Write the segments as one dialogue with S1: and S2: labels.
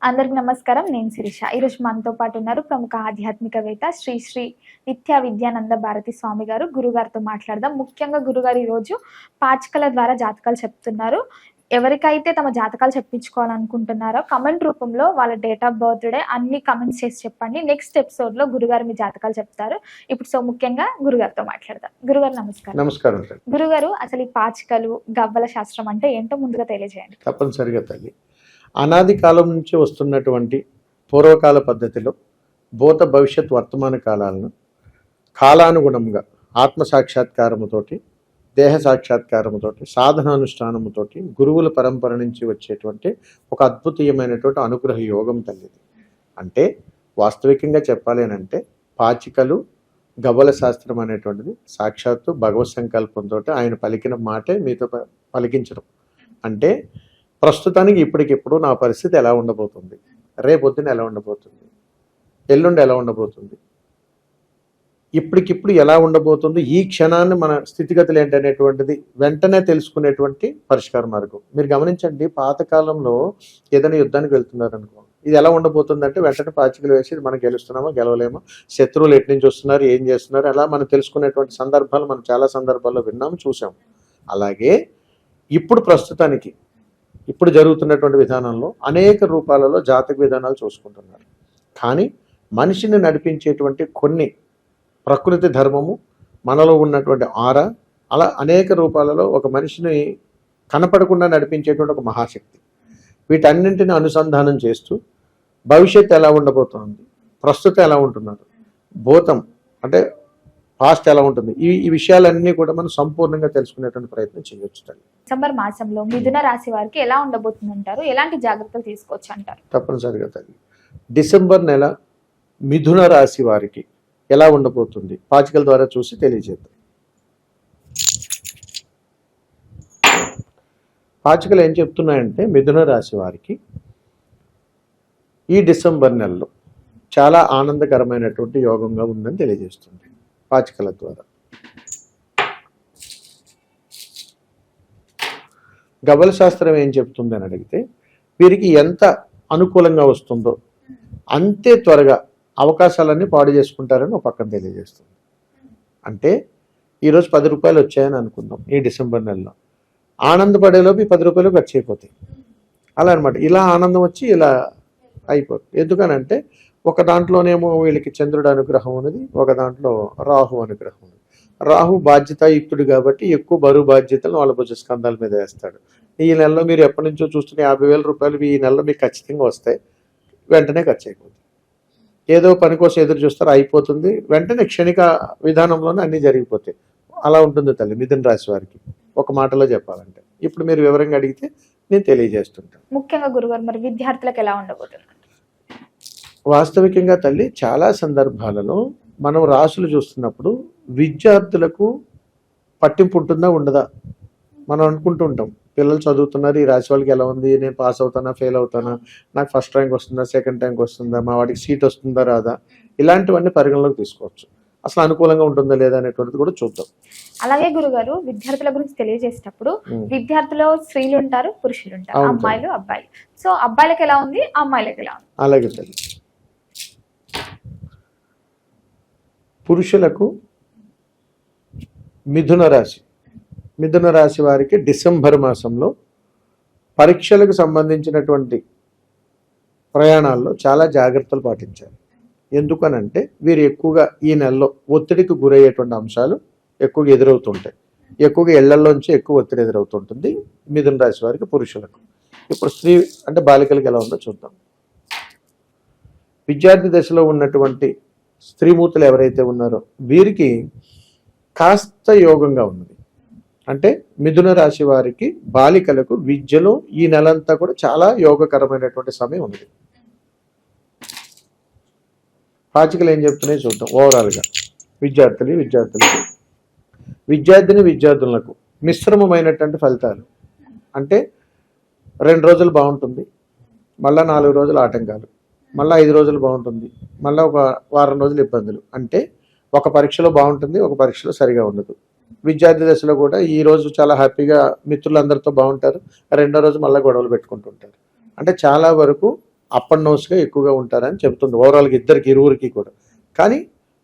S1: అందరికి నమస్కారం. నేను శిరీష. ఈరోజు మనతో పాటు ఉన్నారు ప్రముఖ ఆధ్యాత్మికవేత్త శ్రీ శ్రీ నిత్య విద్యానంద భారతి స్వామి గారు. గురుగారితో మాట్లాడదాం. ముఖ్యంగా గురుగారు ఈరోజు పాచికల ద్వారా జాతకాలు చెప్తున్నారు. ఎవరికైతే తమ జాతకాలు చెప్పించుకోవాలనుకుంటున్నారో కమెంట్ రూపంలో వాళ్ళ డేట్ ఆఫ్ బర్త్డే అన్ని కమెంట్స్ చేసి చెప్పండి. నెక్స్ట్ ఎపిసోడ్ లో గురుగారు మీ జాతకాలు చెప్తారు. ఇప్పుడు ముఖ్యంగా గురుగారితో మాట్లాడదాం. గురుగారు నమస్కారం.
S2: నమస్కారం.
S1: గురుగారు, అసలు ఈ పాచికలు గవ్వల శాస్త్రం అంటే ఏంటో ముందుగా తెలియజేయండి.
S2: తప్పనిసరిగా తల్లి, అనాది కాలం నుంచి వస్తున్నటువంటి పూర్వకాల పద్ధతిలో భూత భవిష్యత్ వర్తమాన కాలాలను కాలానుగుణంగా ఆత్మ సాక్షాత్కారముతోటి, దేహ సాక్షాత్కారముతోటి, సాధనానుష్ఠానముతోటి గురువుల పరంపర నుంచి వచ్చేటువంటి ఒక అద్భుతమైనటువంటి అనుగ్రహ యోగం తల్లిది. అంటే వాస్తవికంగా చెప్పాలి అంటే పాచికలు గవ్వల శాస్త్రం అనేటువంటిది సాక్షాత్తు భగవత్ సంకల్పంతో ఆయన పలికిన మాటే మీతో పలికించడం. అంటే ప్రస్తుతానికి ఇప్పటికిప్పుడు నా పరిస్థితి ఎలా ఉండబోతుంది, రేపొద్దున ఎలా ఉండబోతుంది, ఎల్లుండి ఎలా ఉండబోతుంది, ఇప్పటికిప్పుడు ఎలా ఉండబోతుంది, ఈ క్షణాన్ని మన స్థితిగతులు ఏంటనేటువంటిది వెంటనే తెలుసుకునేటువంటి పరిష్కార మార్గం. మీరు గమనించండి, పాతకాలంలో ఏదైనా యుద్ధానికి వెళ్తున్నారనుకో, ఇది ఎలా ఉండబోతుంది అంటే వెంటనే పాచికలు వేసి మనం గెలుస్తున్నామో గెలవలేమో, శత్రువులు ఎటు నుంచి వస్తున్నారు, ఏం చేస్తున్నారు, అలా మనం తెలుసుకునేటువంటి సందర్భాలు మనం చాలా సందర్భాల్లో విన్నాము, చూసాం. అలాగే ఇప్పుడు ప్రస్తుతానికి ఇప్పుడు జరుగుతున్నటువంటి విధానంలో అనేక రూపాలలో జాతక విధానాలు చూసుకుంటున్నారు. కానీ మనిషిని నడిపించేటువంటి కొన్ని ప్రకృతి ధర్మము, మనలో ఉన్నటువంటి ఆరా, అలా అనేక రూపాలలో ఒక మనిషిని కనపడకుండా నడిపించేటువంటి ఒక మహాశక్తి, వీటన్నింటిని అనుసంధానం చేస్తూ భవిష్యత్తు ఎలా ఉండబోతోంది, ప్రస్తుతం ఎలా ఉంటున్నారు, భూతం అంటే పాస్ట్ ఎలా ఉంటుంది, ఈ విషయాలన్నీ కూడా మనం సంపూర్ణంగా తెలుసుకునేటువంటి ప్రయత్నం చేయొచ్చు.
S1: డిసెంబర్ మాసంలో మిథున రాశి వారికి ఎలా ఉండబోతుంది అంటారు? ఎలాంటి జాగ్రత్తలు తీసుకోవచ్చు అంటారు?
S2: తప్పనిసరిగా తల్లి, డిసెంబర్ నెల మిథున రాశి వారికి ఎలా ఉండబోతుంది పాచికల ద్వారా చూసి తెలియజేద్దాం. పాచికలు ఏం చెప్తున్నాయంటే మిథున రాశి వారికి ఈ డిసెంబర్ నెలలో చాలా ఆనందకరమైనటువంటి యోగంగా ఉందని తెలియజేస్తుంది. పాచికల ద్వారా గవ్వల శాస్త్రం ఏం చెప్తుంది అని అడిగితే, వీరికి ఎంత అనుకూలంగా వస్తుందో అంతే త్వరగా అవకాశాలన్నీ పాడు చేసుకుంటారని ఒక పక్కన తెలియజేస్తుంది. అంటే ఈరోజు 10 రూపాయలు వచ్చాయని అనుకుందాం, ఈ డిసెంబర్ నెలలో ఆనందపడేలోపు 10 రూపాయలు ఖర్చు అయిపోతాయి. అలా అనమాట. ఇలా ఆనందం వచ్చి ఇలా అయిపోతుంది. ఎందుకనంటే ఒక దాంట్లోనేమో వీళ్ళకి చంద్రుడు అనుగ్రహం ఉన్నది, ఒక దాంట్లో రాహు అనుగ్రహం ఉన్నది. రాహు బాధ్యతాయుక్తుడు కాబట్టి ఎక్కువ బరువు బాధ్యతలు వాళ్ళ భుజస్కంధాల మీద వేస్తాడు. ఈ నెలలో మీరు ఎప్పటి నుంచో చూస్తున్న 50,000 రూపాయలు ఈ నెలలో మీకు ఖచ్చితంగా వస్తాయి, వెంటనే ఖర్చు అయిపోతుంది. ఏదో పని కోసం ఎదురు చూస్తారు, అయిపోతుంది, వెంటనే క్షణిక విధానంలోనే అన్నీ జరిగిపోతాయి. అలా ఉంటుంది తల్లి మిథున రాశి వారికి, ఒక మాటలో చెప్పాలంటే. ఇప్పుడు మీరు వివరంగా అడిగితే నేను తెలియజేస్తుంటాను.
S1: ముఖ్యంగా గురుగారు, మరి విద్యార్థులకు ఎలా ఉండబోతుంది?
S2: వాస్తవికంగా తల్లి, చాలా సందర్భాలలో మనం రాశులు చూస్తున్నప్పుడు విద్యార్థులకు పట్టింపు ఉంటుందా ఉండదా మనం అనుకుంటూ ఉంటాం. పిల్లలు చదువుతున్నారు, ఈ రాశి వాళ్ళకి ఎలా ఉంది, నేను పాస్ అవుతానా ఫెయిల్ అవుతానా, నాకు ఫస్ట్ ర్యాంక్ వస్తుందా సెకండ్ ర్యాంక్ వస్తుందా, మా వాడికి సీట్ వస్తుందా రాదా, ఇలాంటివన్నీ పరిగణలోకి తీసుకోవచ్చు. అసలు అనుకూలంగా ఉంటుందా లేదా అనేటువంటిది కూడా చూద్దాం.
S1: అలాగే గురుగారు, విద్యార్థుల గురించి తెలియజేసేటప్పుడు విద్యార్థులు స్త్రీలు ఉంటారు, పురుషులు ఉంటారు, అమ్మాయిలు అబ్బాయిలు. సో అబ్బాయిలకు ఎలా ఉంది, అమ్మాయిలకు ఎలా ఉంది?
S2: అలాగే తల్లి, పురుషులకు మిథున రాశి వారికి డిసెంబర్ మాసంలో పరీక్షలకు సంబంధించినటువంటి ప్రయాణాల్లో చాలా జాగ్రత్తలు పాటించాలి. ఎందుకనంటే వీరు ఎక్కువగా ఈ నెలలో ఒత్తిడికి గురయ్యేటువంటి అంశాలు ఎక్కువగా ఎదురవుతుంటాయి. ఎక్కువగా ఇళ్లలోంచి ఎక్కువ ఒత్తిడి ఎదురవుతుంటుంది మిథున రాశి వారికి, పురుషులకు. ఇప్పుడు స్త్రీ అంటే బాలికలకు ఎలా ఉందో చూద్దాం. విద్యార్థి దశలో ఉన్నటువంటి స్త్రీమూర్తులు ఎవరైతే ఉన్నారో వీరికి కాస్త యోగంగా ఉన్నది. అంటే మిథున రాశి వారికి బాలికలకు విద్యలో ఈ నెలంతా కూడా చాలా యోగకరమైనటువంటి సమయం ఉంది. పాచికలు ఏం చెప్తున్నాయి చూద్దాం. ఓవరాల్గా విద్యార్థులకు మిశ్రమమైనటువంటి ఫలితాలు. అంటే 2 రోజులు బాగుంటుంది, మళ్ళీ 4 రోజులు ఆటంకాలు, మళ్ళీ 5 రోజులు బాగుంటుంది, మళ్ళీ ఒక వారం రోజులు ఇబ్బందులు. అంటే ఒక పరీక్షలో బాగుంటుంది, ఒక పరీక్షలో సరిగా ఉండదు. విద్యార్థి దశలో కూడా ఈ రోజు చాలా హ్యాపీగా మిత్రులందరితో బాగుంటారు, రెండో రోజు మళ్ళీ గొడవలు పెట్టుకుంటుంటారు. అంటే చాలా వరకు అప్ అండ్ డౌన్స్గా ఎక్కువగా ఉంటారని చెబుతుంది ఓవరాల్గా ఇరువురికి కూడా. కానీ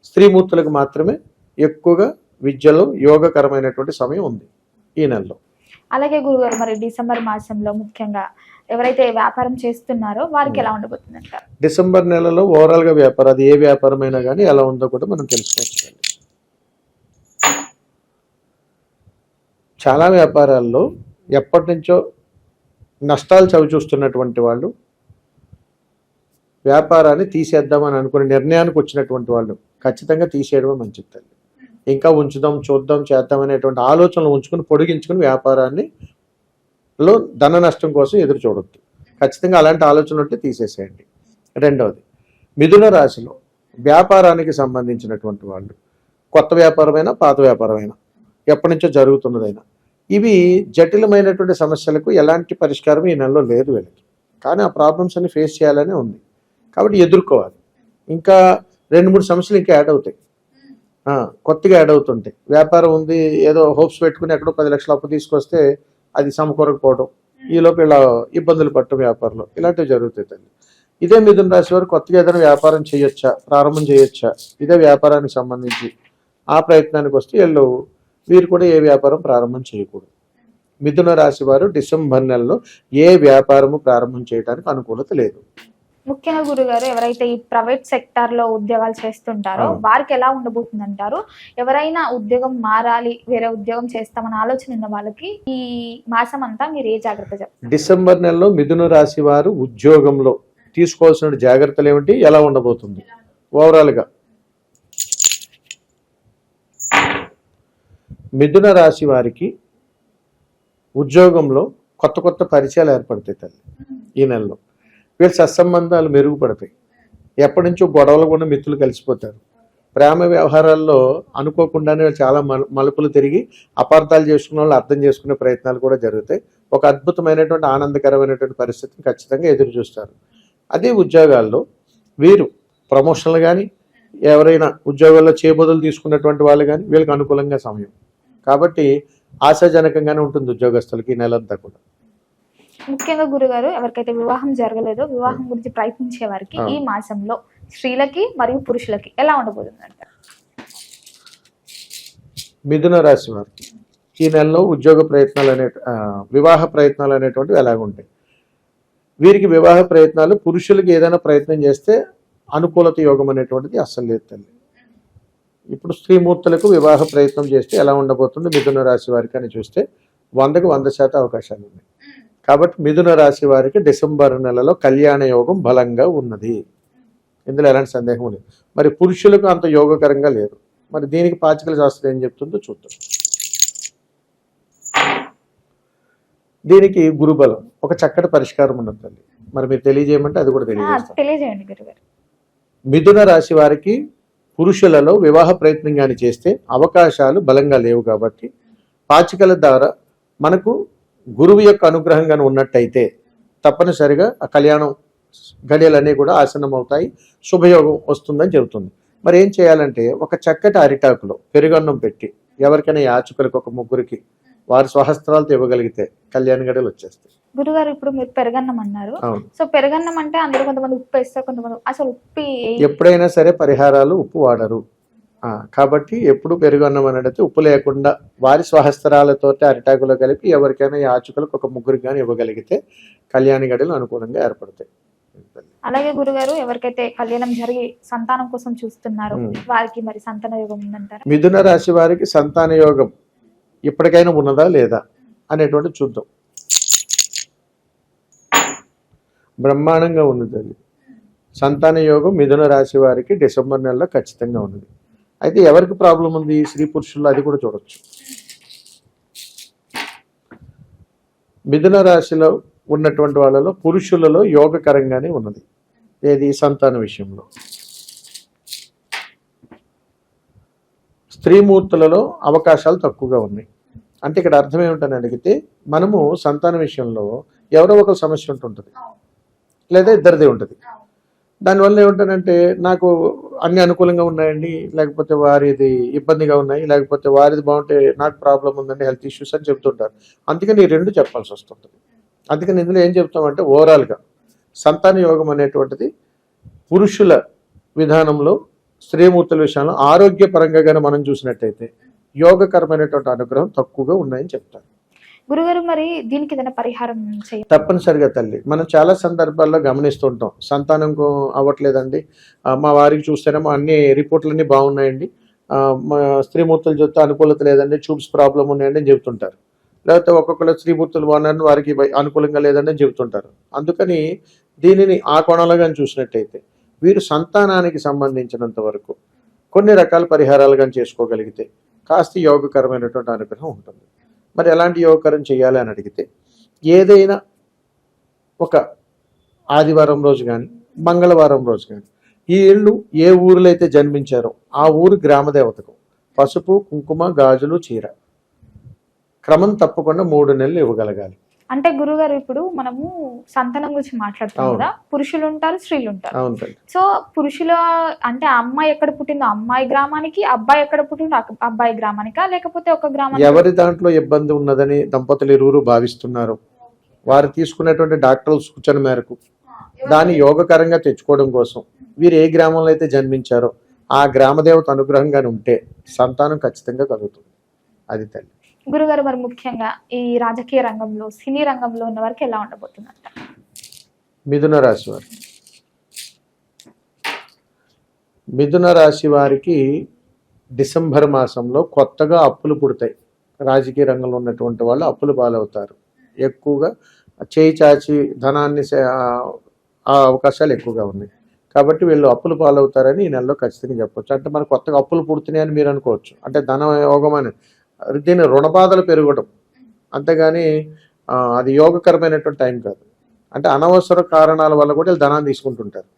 S2: స్త్రీమూర్తులకు మాత్రమే ఎక్కువగా విద్యలో యోగకరమైనటువంటి సమయం ఉంది ఈ నెలలో.
S1: అలాగే గురుగారు మరి డిసెంబర్ మాసంలో ముఖ్యంగా ఎవరైతే వ్యాపారం చేస్తున్నారో వారికి ఎలా ఉండబోతుంది అంటారు?
S2: డిసెంబర్ నెలలో ఓవరాల్గా వ్యాపారం, అది ఏ వ్యాపారమైనా కానీ ఎలా ఉందో కూడా మనం తెలుసుకోవచ్చు. చాలా వ్యాపారాల్లో ఎప్పటి నుంచో నష్టాలు చవి చూస్తున్నటువంటి వాళ్ళు వ్యాపారాన్ని తీసేద్దామని అనుకునే నిర్ణయానికి వచ్చినటువంటి వాళ్ళు ఖచ్చితంగా తీసేయడమే మంచిది తల్లి. ఇంకా ఉంచుదాం, చూద్దాం, చేద్దాం అనేటువంటి ఆలోచనలు ఉంచుకుని పొడిగించుకుని వ్యాపారాన్ని ధన నష్టం కోసం ఎదురు చూడొద్దు. ఖచ్చితంగా అలాంటి ఆలోచనలు ఉంటే తీసేసేయండి. రెండవది, మిథున రాశిలో వ్యాపారానికి సంబంధించినటువంటి వాళ్ళు, కొత్త వ్యాపారమైనా పాత వ్యాపారమైనా ఎప్పటి నుంచో జరుగుతున్నదైనా, ఇవి జటిలమైనటువంటి సమస్యలకు ఎలాంటి పరిష్కారం ఈ నెలలో లేదు వీళ్ళకి. కానీ ఆ ప్రాబ్లమ్స్ అన్ని ఫేస్ చేయాలనే ఉంది కాబట్టి ఎదుర్కోవాలి. ఇంకా 2-3 సమస్యలు ఇంకా యాడ్ అవుతాయి, కొత్తగా యాడ్ అవుతుంటాయి. వ్యాపారం ఉంది, ఏదో హోప్స్ పెట్టుకుని ఎక్కడో 10 లక్షల అప్పు తీసుకొస్తే అది సమకూరకపోవడం, ఈలోపు ఇలా ఇబ్బందులు పడటం వ్యాపారంలో, ఇలాంటివి జరుగుతాయి తల్లి. ఇదే మిథున రాశి వారు కొత్తగా ఏదైనా వ్యాపారం చేయొచ్చా, ప్రారంభం చేయొచ్చా, ఇదే వ్యాపారానికి సంబంధించి ఆ ప్రయత్నానికి వస్తే వీరు కూడా ఏ వ్యాపారం ప్రారంభం చేయకూడదు. మిథున రాశి వారు డిసెంబర్ నెలలో ఏ వ్యాపారము ప్రారంభం చేయడానికి అనుకూలత లేదు.
S1: ముఖ్యంగా గురుగారు ఎవరైతే ఈ ప్రైవేట్ సెక్టార్ లో ఉద్యోగాలు చేస్తుంటారో వారికి ఎలా ఉండబోతుంది అంటారు? ఎవరైనా ఉద్యోగం మారాలి, వేరే ఉద్యోగం చేస్తామన్న ఆలోచన ఉన్న వాళ్ళకి ఈ మాసం అంతా మీరు ఏ జాగ్రత్త చెప్తారు?
S2: డిసెంబర్ నెలలో మిథున రాశి వారు ఉద్యోగంలో తీసుకోవాల్సిన జాగ్రత్తలు ఏమిటి, ఎలా ఉండబోతుంది? ఓవరాల్గా మిథున రాశి వారికి ఉద్యోగంలో కొత్త కొత్త పరిచయాలు ఏర్పడతాయి తల్లి ఈ నెలలో. వీళ్ళ సత్సంబంధాలు మెరుగుపడతాయి. ఎప్పటి నుంచో గొడవలు కూడా మిత్రులు కలిసిపోతారు. ప్రేమ వ్యవహారాల్లో అనుకోకుండానే చాలా మలుపులు తిరిగి అపార్థాలు చేసుకున్న వాళ్ళు అర్థం చేసుకునే ప్రయత్నాలు కూడా జరుగుతాయి. ఒక అద్భుతమైనటువంటి ఆనందకరమైనటువంటి పరిస్థితిని ఖచ్చితంగా ఎదురు చూస్తారు. అదే ఉద్యోగాల్లో వీరు ప్రమోషన్లు కానీ, ఎవరైనా ఉద్యోగాల్లో చేబదులు తీసుకున్నటువంటి వాళ్ళు కానీ వీళ్ళకి అనుకూలంగా సమయం కాబట్టి ఆశాజనకంగానే ఉంటుంది ఉద్యోగస్తులకి ఈ నెలంతా కూడా.
S1: ముఖ్యంగా గురుగారు ఎవరికైతే వివాహం జరగలేదో వివాహం గురించి ప్రయత్నించే వారికి ఈ మాసంలో స్త్రీలకి మరియు పురుషులకి ఎలా ఉండబోతుంది అంటారు?
S2: మిథున రాశి వారికి ఈ నెలలో ఉద్యోగ ప్రయత్నాలు వివాహ ప్రయత్నాలు అనేటువంటివి ఎలాగుంటాయి? వీరికి వివాహ ప్రయత్నాలు, పురుషులకి ఏదైనా ప్రయత్నం చేస్తే అనుకూలత యోగం అనేటువంటిది అస్సలు లేదు తల్లి. ఇప్పుడు స్త్రీమూర్తులకు వివాహ ప్రయత్నం చేస్తే ఎలా ఉండబోతుంది మిథున రాశి వారికి అని చూస్తే 100కి 100% అవకాశాలు ఉన్నాయి. కాబట్టి మిథున రాశి వారికి డిసెంబర్ నెలలో కళ్యాణ యోగం బలంగా ఉన్నది, ఇందులో ఎలాంటి సందేహం లేదు. మరి పురుషులకు అంత యోగకరంగా లేదు. మరి దీనికి పాచికల శాస్త్రం ఏం చెప్తుందో చూద్దాం. దీనికి గురుబలం ఒక చక్కటి పరిష్కారం ఉన్నది తల్లి. మరి మీరు తెలియజేయమంటే అది కూడా
S1: తెలియజేయండి గురుగారు.
S2: మిథున రాశి వారికి పురుషులలో వివాహ ప్రయత్నం కానీ చేస్తే అవకాశాలు బలంగా లేవు కాబట్టి పాచికల ద్వారా మనకు గురువు యొక్క అనుగ్రహం కానీ ఉన్నట్టయితే తప్పనిసరిగా ఆ కళ్యాణం గడియలన్నీ కూడా ఆసనం అవుతాయి, శుభయోగం వస్తుందని చెబుతుంది. మరి ఏం చేయాలంటే ఒక చక్కటి అరిటాకులో పెరుగన్నం పెట్టి ఎవరికైనా యాచకులకు ఒక ముగ్గురికి వారి స్వహస్త్రాలతో ఇవ్వగలిగితే కళ్యాణ గడియలు వచ్చేస్తాయి.
S1: గురుగారు ఇప్పుడు మీరు పెరుగన్నం అన్నారు. సో పెరుగన్నం అంటే అందరూ కొంతమంది ఉప్పు వేస్తారు, కొంతమంది అసలు ఉప్పు
S2: ఎప్పుడైనా సరే పరిహారాలు ఉప్పు వాడరు. కాబట్టి ఎప్పుడు పెరుగన్నం అనేది ఉప్పు లేకుండా వారి స్వహస్త్రాలతో అరిటాకులో కలిపి ఎవరికైనా యాచకులకు ఒక ముగ్గురికి కానీ ఇవ్వగలిగితే కళ్యాణ గడియలు అనుకూలంగా ఏర్పడతాయి.
S1: అలాగే గురుగారు ఎవరికైతే కళ్యాణం జరిగి సంతానం కోసం చూస్తున్నారు వారికి మరి సంతాన యోగం ఉందంటారా?
S2: మిథున రాశి వారికి సంతాన యోగం ఇప్పటికైనా ఉన్నదా లేదా అనేటువంటి చూద్దాం. బ్రహ్మాండంగా ఉన్నది అది. సంతాన యోగం మిథున రాశి వారికి డిసెంబర్ నెలలో ఖచ్చితంగా ఉన్నది. అయితే ఎవరికి ప్రాబ్లం ఉంది, స్త్రీ పురుషుల్లో, అది కూడా చూడొచ్చు. మిథున రాశిలో ఉన్నటువంటి వాళ్ళలో పురుషులలో యోగకరంగానే ఉన్నది. ఏది? సంతాన విషయంలో. స్త్రీమూర్తులలో అవకాశాలు తక్కువగా ఉన్నాయి. అంటే ఇక్కడ అర్థం ఏమిటని అడిగితే మనము సంతాన విషయంలో ఎవరో ఒక సమస్య ఉంటుంటుంది, లేదా ఇద్దరిదే ఉంటుంది. దానివల్ల ఏమిటంటే నాకు అన్ని అనుకూలంగా ఉన్నాయండి, లేకపోతే వారిది ఇబ్బందిగా ఉన్నాయి, లేకపోతే వారిది బాగుంటే నాకు ప్రాబ్లం ఉందండి, హెల్త్ ఇష్యూస్ అని చెప్తుంటారు. అందుకని ఈ రెండు చెప్పాల్సి వస్తుంటుంది. అందుకని ఇందులో ఏం చెప్తామంటే ఓవరాల్గా సంతాన యోగం అనేటువంటిది పురుషుల విధానంలో స్త్రీమూర్తుల విషయంలో ఆరోగ్యపరంగా కానీ మనం చూసినట్టయితే యోగకరమైనటువంటి అనుగ్రహం తక్కువగా ఉన్నాయని చెప్తారు.
S1: గురుగారు మరి దీనికి ఏదైనా పరిహారం చేయాలి?
S2: తప్పనిసరిగా తల్లి, మనం చాలా సందర్భాల్లో గమనిస్తుంటాం, సంతానం అవ్వట్లేదండి, మా వారికి చూస్తేనేమో అన్ని రిపోర్ట్లన్నీ బాగున్నాయండి, మా స్త్రీమూర్తులు చూస్తే అనుకూలత లేదండి, ట్యూబ్స్ ప్రాబ్లం ఉన్నాయండి అని చెబుతుంటారు. లేకపోతే ఒక్కొక్కరు స్త్రీమూర్తులు బాగున్నారని వారికి అనుకూలంగా లేదండి అని చెబుతుంటారు. అందుకని దీనిని ఆ కోణంలో కానీ చూసినట్టయితే వీరు సంతానానికి సంబంధించినంత వరకు కొన్ని రకాల పరిహారాలు కానీ చేసుకోగలిగితే కాస్త యోగకరమైనటువంటి అనుగ్రహం ఉంటుంది. మరి ఎలాంటి యోగకరం చేయాలి అని అడిగితే ఏదైనా ఒక ఆదివారం రోజు కానీ మంగళవారం రోజు కానీ ఈ ఇళ్ళు ఏ ఊరిలో అయితే జన్మించారో ఆ ఊరు గ్రామదేవతకు పసుపు, కుంకుమ, గాజులు, చీర క్రమం తప్పకుండా 3 నెలలు ఇవ్వగలగాలి.
S1: అంటే గురుగారు ఇప్పుడు మనము సంతానం గురించి మాట్లాడుతాం కదా, పురుషులు ఉంటారు, స్త్రీలు ఉంటారు.
S2: అవును తల్లి.
S1: సో పురుషుల అంటే అమ్మాయి ఎక్కడ పుట్టిందో అమ్మాయి గ్రామానికి, అబ్బాయి ఎక్కడ పుట్టిందో అబ్బాయి గ్రామానికా, లేకపోతే ఒక గ్రామానికి?
S2: ఎవరి దాంట్లో ఇబ్బంది ఉన్నదని దంపతులు ఇరువురు భావిస్తున్నారు, వారు తీసుకునేటువంటి డాక్టర్ల సూచన మేరకు దాన్ని యోగకరంగా తెచ్చుకోవడం కోసం వీరు ఏ గ్రామంలో అయితే జన్మించారో ఆ గ్రామదేవత అనుగ్రహంగానే ఉంటే సంతానం ఖచ్చితంగా కలుగుతుంది. అది తల్లి.
S1: గురుగారు మరి ముఖ్యంగా ఈ రాజకీయ రంగంలో, సినీ రంగంలో ఉన్న వారికి ఎలా ఉండబోతుందంట?
S2: మిథున రాశి వారు, మిథున రాశి వారికి డిసెంబర్ మాసంలో కొత్తగా అప్పులు పుడతాయి. రాజకీయ రంగంలో ఉన్నటువంటి వాళ్ళు అప్పులు పాలవుతారు. ఎక్కువగా చేయి చాచి ధనాన్ని ఆ అవకాశాలు ఎక్కువగా ఉన్నాయి. కాబట్టి వీళ్ళు అప్పులు పాలవుతారని ఈ నెలలో ఖచ్చితంగా చెప్పొచ్చు. అంటే మనకు కొత్తగా అప్పులు పుడుతున్నాయని మీరు అనుకోవచ్చు, అంటే ధన యోగం అని, దీని రుణబాధలు పెరగడం, అంతేగాని అది యోగకరమైనటువంటి టైం కాదు. అంటే అనవసర కారణాల వల్ల కూడా వీళ్ళు ధనాన్ని తీసుకుంటుంటారు.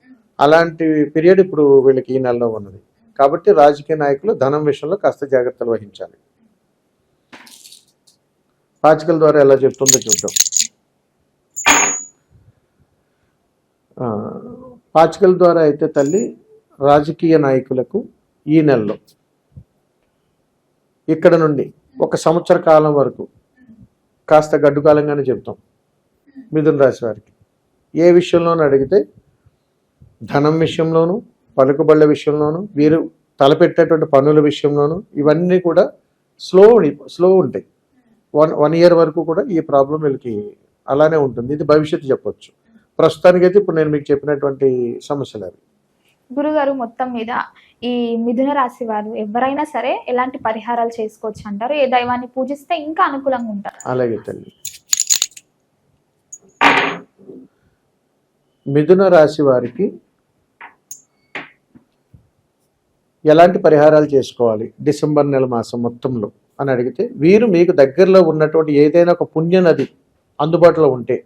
S2: అలాంటి పీరియడ్ ఇప్పుడు వీళ్ళకి ఈ నెలలో ఉన్నది. కాబట్టి రాజకీయ నాయకులు ధనం విషయంలో కాస్త జాగ్రత్తలు వహించాలి. పాచికల ద్వారా ఎలా చెప్తుందో చూద్దాం. పాచికల ద్వారా అయితే తల్లి, రాజకీయ నాయకులకు ఈ నెలలో ఇక్కడ నుండి 1 సంవత్సర కాలం వరకు కాస్త గడ్డు కాలంగానే చెప్తాం. మిథున రాశి వారికి ఏ విషయంలోనూ అడిగితే ధనం విషయంలోనూ, పలుకుబళ్ళ విషయంలోనూ, వీరు తలపెట్టేటువంటి పనుల విషయంలోనూ ఇవన్నీ కూడా స్లో ఉంటాయి. 1 ఇయర్ వరకు కూడా ఈ ప్రాబ్లం వీళ్ళకి అలానే ఉంటుంది. ఇది భవిష్యత్తు చెప్పొచ్చు. ప్రస్తుతానికైతే ఇప్పుడు నేను మీకు చెప్పినటువంటి సమస్యలు అవి.
S1: గురుగారు మొత్తం మీద ఈ మిథున రాశి వారు ఎవరైనా సరే ఎలాంటి పరిహారాలు చేసుకోవచ్చు అంటారు? ఏ దైవాన్ని పూజిస్తే ఇంకా అనుకూలంగా ఉంటారు?
S2: అలాగే తల్లి, మిథున రాశి వారికి ఎలాంటి పరిహారాలు చేసుకోవాలి డిసెంబర్ నెల మాసం మొత్తంలో అని అడిగితే, వీరు మీకు దగ్గరలో ఉన్నటువంటి ఏదైనా ఒక పుణ్య నది అందుబాటులో ఉంటే,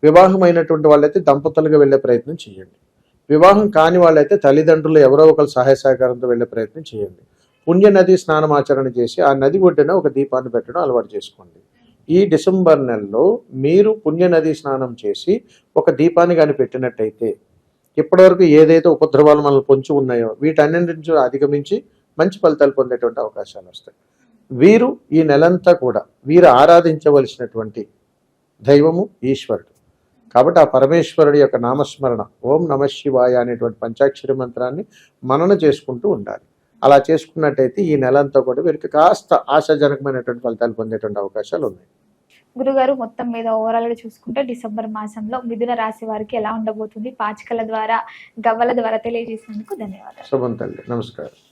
S2: వివాహం అయినటువంటి వాళ్ళైతే దంపతులుగా వెళ్ళే ప్రయత్నం చేయండి. వివాహం కాని వాళ్ళైతే తల్లిదండ్రులు ఎవరో ఒకరు సహాయ సహకారంతో వెళ్ళే ప్రయత్నం చేయండి. పుణ్య నది స్నానమాచరణ చేసి ఆ నది ఒడ్డున ఒక దీపాన్ని పెట్టడం అలవాటు చేసుకోండి. ఈ డిసెంబర్ నెలలో మీరు పుణ్య నది స్నానం చేసి ఒక దీపాన్ని కానీ పెట్టినట్టయితే ఇప్పటివరకు ఏదైతే ఉపద్రవాలు మనల్ని పొంచి ఉన్నాయో వీటన్నింటి నుంచి అధిగమించి మంచి ఫలితాలు పొందేటువంటి అవకాశాలు వస్తాయి. వీరు ఈ నెలంతా కూడా వీరు ఆరాధించవలసినటువంటి దైవము ఈశ్వరుడు. కాబట్టి ఆ పరమేశ్వరుడి యొక్క నామస్మరణ, ఓం నమ శివాయ అనేటువంటి పంచాక్షరి మంత్రాన్ని మనన చేసుకుంటూ ఉండాలి. అలా చేసుకున్నట్టయితే ఈ నెలంతా కూడా వీరికి కాస్త ఆశాజనకమైనటువంటి ఫలితాలు పొందేటువంటి అవకాశాలు ఉన్నాయి.
S1: గురుగారు మొత్తం మీద ఓవరాల్ గా చూసుకుంటే డిసెంబర్ మాసంలో మిథున రాశి వారికి ఎలా ఉండబోతుంది, పాచికల ద్వారా, గవ్వల ద్వారా తెలియజేసినందుకు ధన్యవాదాలు.
S2: శుభం తల్లి, నమస్కారం.